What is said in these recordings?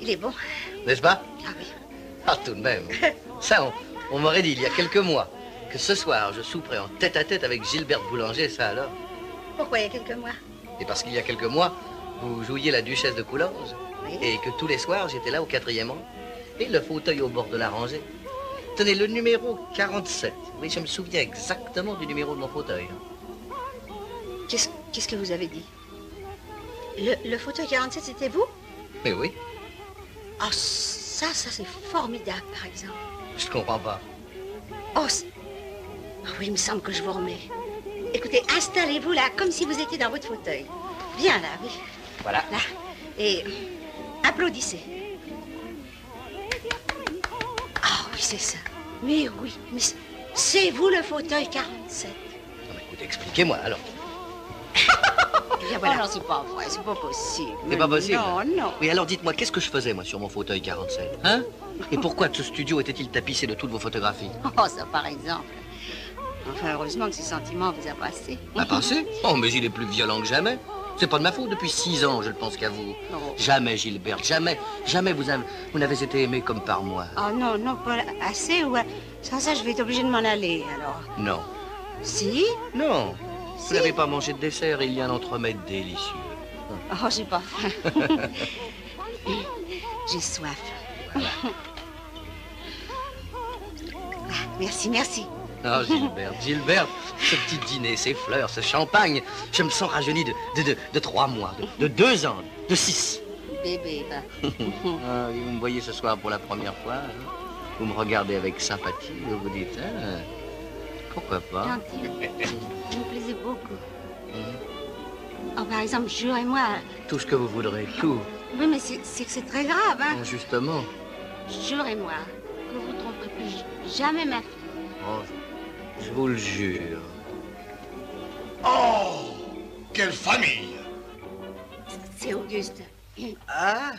Il est bon. N'est-ce pas? Ah oui. Ah, tout de même. Ça, on m'aurait dit il y a quelques mois que ce soir, je souperais en tête-à-tête avec Gilberte Boulanger, ça alors. Pourquoi il y a quelques mois? Et parce qu'il y a quelques mois, vous jouiez la Duchesse de Coulanges. Oui. Et que tous les soirs, j'étais là au 4e rang. Et le fauteuil au bord de la rangée. Tenez, le numéro 47. Oui, je me souviens exactement du numéro de mon fauteuil. Qu'est-ce que vous avez dit? Le fauteuil 47, c'était vous? Mais oui, Oh, ça c'est formidable, par exemple. je comprends pas. Oh, ah oui, il me semble que je vous remets. Écoutez, installez-vous là, comme si vous étiez dans votre fauteuil. Bien là, oui. Voilà. Là. Et applaudissez. Ah oui, c'est ça. Mais oui, mais c'est vous le fauteuil 47. Non, mais écoutez, expliquez-moi alors. Eh bien, voilà. Oh non, c'est pas vrai, c'est pas possible. C'est pas possible? Non, non. Oui, alors dites-moi, qu'est-ce que je faisais, moi, sur mon fauteuil 47? Hein? Et pourquoi ce studio était-il tapissé de toutes vos photographies? Oh, ça, par exemple. Enfin, heureusement que ce sentiment vous a passé. A passé? Oh, mais il est plus violent que jamais. C'est pas de ma faute. Depuis 6 ans, je ne pense qu'à vous. Oh. Jamais, Gilberte, jamais vous n'avez été aimée comme par moi. Oh non, non, pas assez ou... Sans ça, je vais être obligée de m'en aller, alors. Non. Si? Non. Si. Vous n'avez pas mangé de dessert, il y a un entremets délicieux. Oh, j'ai pas faim. J'ai soif. Voilà. Ah, merci, merci. Oh, Gilberte, ce petit dîner, ces fleurs, ce champagne, je me sens rajeuni de 3 mois, de 2 ans, de 6. Bébé, va. Ah, oui, vous me voyez ce soir pour la première fois, hein. Vous me regardez avec sympathie, vous vous dites, hein, pourquoi pas? Gentil. Vous me plaisez beaucoup. Oh, par exemple, jurez-moi... Tout ce que vous voudrez, tout. Oui, mais c'est que c'est très grave, hein. Justement. Jurez-moi que vous ne tromperez plus jamais ma fille. Oh, je vous le jure. Oh, quelle famille! C'est Auguste. Ah?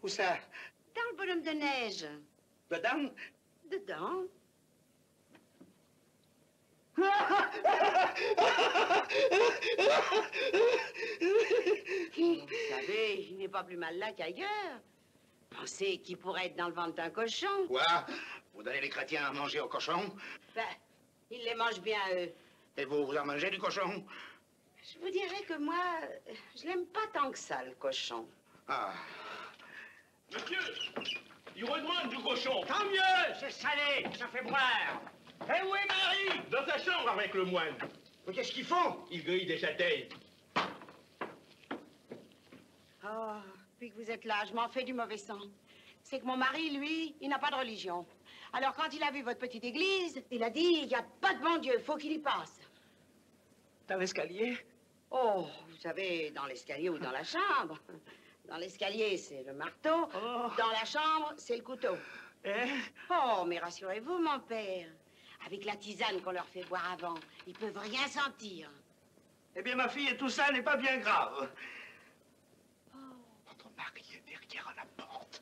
Où ça? Dans le bonhomme de neige. Dedans? Dedans. Vous savez, il n'est pas plus mal là qu'ailleurs. Pensez qu'il pourrait être dans le ventre d'un cochon. Quoi? Vous donnez les chrétiens à manger aux cochons? Ben, ils les mangent bien, eux. Et vous, vous en mangez du cochon? Je vous dirais que moi, je l'aime pas tant que ça, le cochon. Ah. Monsieur, il redemande du cochon. Tant mieux, c'est salé, ça fait boire. Eh où est Marie? Dans sa chambre avec le moine. Mais qu'est-ce qu'ils font? Il grille des châtaignes. Oh, depuis que vous êtes là, je m'en fais du mauvais sang. C'est que mon mari, lui, il n'a pas de religion. Alors, quand il a vu votre petite église, il a dit, il n'y a pas de bon Dieu, faut qu'il y passe. Dans l'escalier? Oh, vous savez, dans l'escalier ou dans la chambre. Dans l'escalier, c'est le marteau. Oh. Dans la chambre, c'est le couteau. Oh, mais rassurez-vous, mon père. Avec la tisane qu'on leur fait boire avant, ils peuvent rien sentir. Eh bien, ma fille, tout ça n'est pas bien grave. Votre mari est derrière la porte.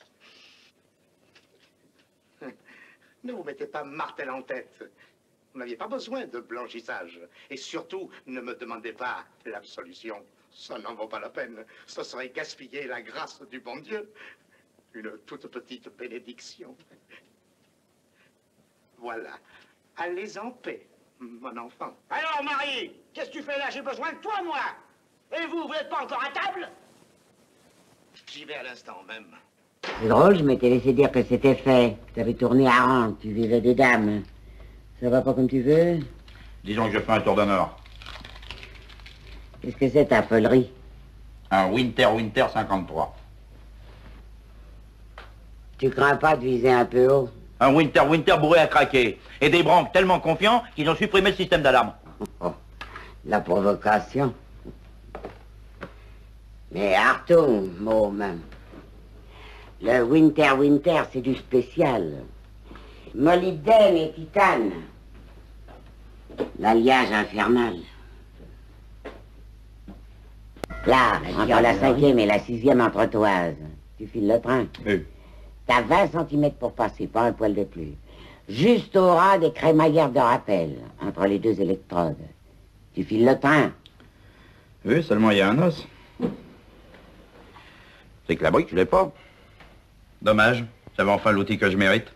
Ne vous mettez pas martel en tête. Vous n'aviez pas besoin de blanchissage. Et surtout, ne me demandez pas l'absolution. Ça n'en vaut pas la peine. Ce serait gaspiller la grâce du bon Dieu. Une toute petite bénédiction. Voilà. Allez en paix, mon enfant. Alors, Marie, qu'est-ce que tu fais là? J'ai besoin de toi, moi. Et vous n'êtes pas encore à table? J'y vais à l'instant même. C'est drôle, je m'étais laissé dire que c'était fait. Tu avais tourné à rang, tu vivais des dames. Ça va pas comme tu veux? Disons que je fais un tour d'honneur. Qu'est-ce que c'est ta folerie? Un Winter 53. Tu crains pas de viser un peu haut? Un Winter bourré à craquer. Et des branques tellement confiants qu'ils ont supprimé le système d'alarme. Oh, la provocation. Mais Artaud, mot même. Le Winter, c'est du spécial. Molybdène et titane. L'alliage infernal. Là, entre la 5e et la 6e entretoise. Tu files le train. Oui. T'as 20 cm pour passer, pas un poil de plus. Juste au ras des crémaillères de rappel, entre les deux électrodes. Tu files le train. Oui, seulement il y a un os. C'est que la brique, je l'ai pas. Dommage. J'avais enfin l'outil que je mérite.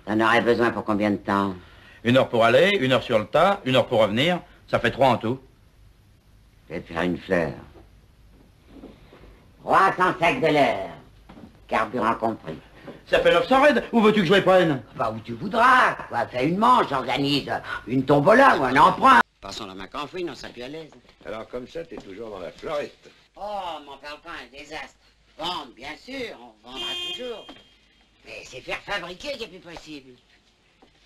T'en aurais besoin pour combien de temps? 1 heure pour aller, 1 heure sur le tas, 1 heure pour revenir. Ça fait 3 en tout. Je vais te faire une fleur. 300 sacs de l'heure. Carburant compris. Ça fait 900 raids. Où veux-tu que je les prenne? Bah, où tu voudras, quoi. Fais une manche, organise une tombola ou un emprunt. Passons la main qu'en fouine, on sera plus à l'aise. Alors comme ça, t'es toujours dans la florette. Oh, m'en parle pas, un désastre. Vendre, bien sûr, on vendra toujours. Mais c'est faire fabriquer qui est plus possible.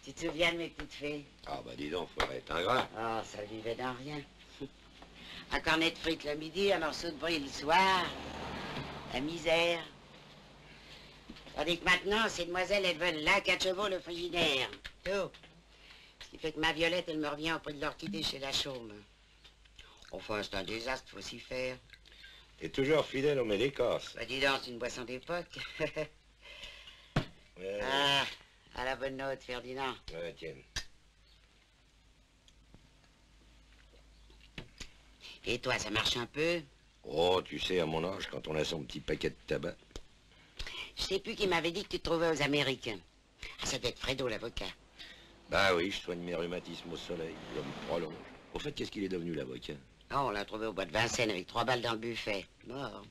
Tu te souviens de mes petites fées? Ah bah dis donc, faut être ingrat. Oh, ça vivait dans rien. Un cornet de frites le midi, un morceau de brie le soir. La misère. Tandis que maintenant, ces demoiselles, elles veulent là 4 chevaux le frigidaire. Tout. Ce qui fait que ma Violette, elle me revient au prix de l'orchidée chez la Chaume. Enfin, c'est un désastre, faut s'y faire. T'es toujours fidèle au médécos. Bah dis donc, c'est une boisson d'époque. Ouais, Ah, à la bonne note, Ferdinand. ouais, tiens. Et toi, ça marche un peu? Oh, tu sais, à mon âge, quand on a son petit paquet de tabac. Je sais plus qui m'avait dit que tu te trouvais aux Américains. Ah, ça doit être Fredo, l'avocat. Bah oui, je soigne mes rhumatismes au soleil. L'homme prolonge. Au fait, qu'est-ce qu'il est devenu, l'avocat? Oh, on l'a trouvé au bois de Vincennes avec 3 balles dans le buffet. Mort.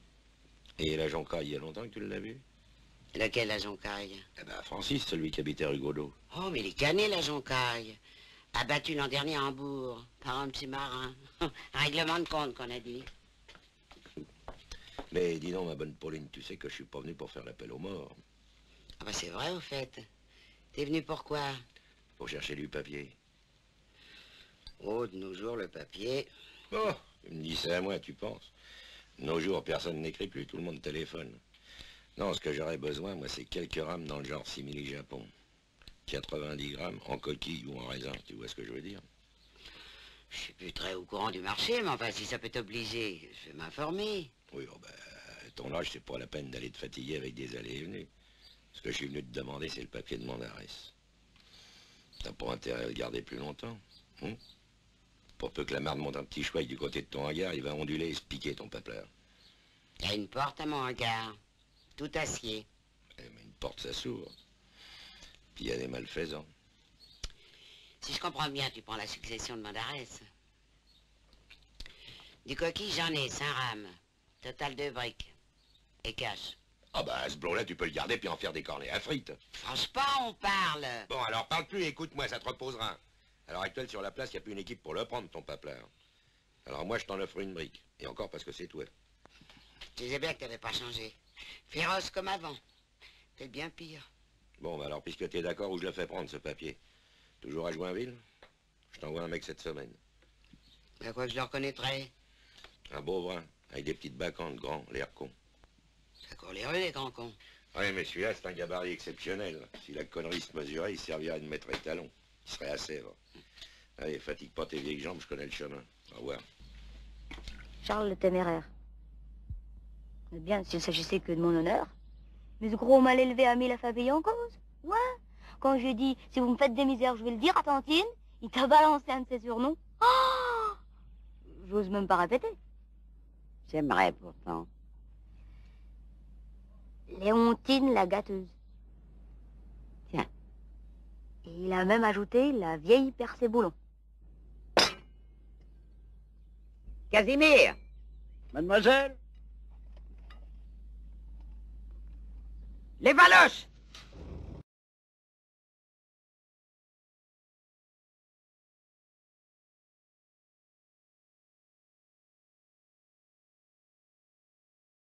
Et la Joncaille, il y a longtemps que tu l'as vu? Lequel, la Joncaille? Eh ben, Francis, celui qui habitait rue Godot. Oh, mais il est cané, la Joncaille. Abattu l'an dernier à Hambourg, par un petit marin. Un règlement de compte, qu'on a dit. Mais dis donc, ma bonne Pauline, tu sais que je suis pas venu pour faire l'appel aux morts. Ah bah c'est vrai, au fait. T'es venu pourquoi? Pour chercher du papier. Oh, de nos jours, le papier. Oh, tu me dis ça à moi, tu penses? De nos jours, personne n'écrit plus, tout le monde téléphone. Non, ce que j'aurais besoin, moi, c'est quelques rames dans le genre simili-Japon. 90 grammes en coquille ou en raisin, tu vois ce que je veux dire? Je suis plus très au courant du marché, mais enfin, si ça peut t'obliger, je vais m'informer. Oui, oh ben, à ton âge, c'est pas la peine d'aller te fatiguer avec des allées et venues. Ce que je suis venu te demander, c'est le papier de mandarès. T'as pas intérêt à le garder plus longtemps, hein? Pour peu que la merde monte un petit chouette du côté de ton hangar, il va onduler et se piquer ton papleur. Il y a une porte à mon hangar, tout acier. Eh, mais une porte, ça s'ouvre. Puis il y a des malfaisants. Si je comprends bien, tu prends la succession de mandarès. Du coquille, j'en ai 5 rames. Total 2 briques. Et cash. Ah bah, ce blond-là, tu peux le garder puis en faire des cornets à frites. Franchement, on parle. Bon, alors parle plus, écoute-moi, ça te reposera. À l'heure actuelle, sur la place, il n'y a plus une équipe pour le prendre, ton papleur. Alors moi, je t'en offre une brique. Et encore parce que c'est toi. Je disais bien que t'avais pas changé. Féroce comme avant. T'es bien pire. Bon, bah alors, puisque t'es d'accord, où je le fais prendre, ce papier? Toujours à Joinville? Je t'envoie un mec cette semaine. À quoi que je le reconnaîtrais? Un beau brun, avec des petites bacchantes, grand, l'air con. Ça court les rues, les grands cons. Oui, mais celui-là, c'est un gabarit exceptionnel. Si la connerie se mesurait, il servirait de maître étalon. Il serait à Sèvres. Allez, fatigue pas tes vieilles jambes, je connais le chemin. Au revoir. Charles le téméraire. Eh bien, s'il s'agissait que de mon honneur. Mais ce gros mal élevé a mis la famille en cause. Ouais. Quand je lui ai dit, si vous me faites des misères, je vais le dire à Tantine, il t'a balancé un de ses surnoms. Oh, j'ose même pas répéter. J'aimerais pourtant. Léontine la gâteuse. Tiens. Et il a même ajouté la vieille Percé-Boulon. Casimir! Mademoiselle? Les valoches!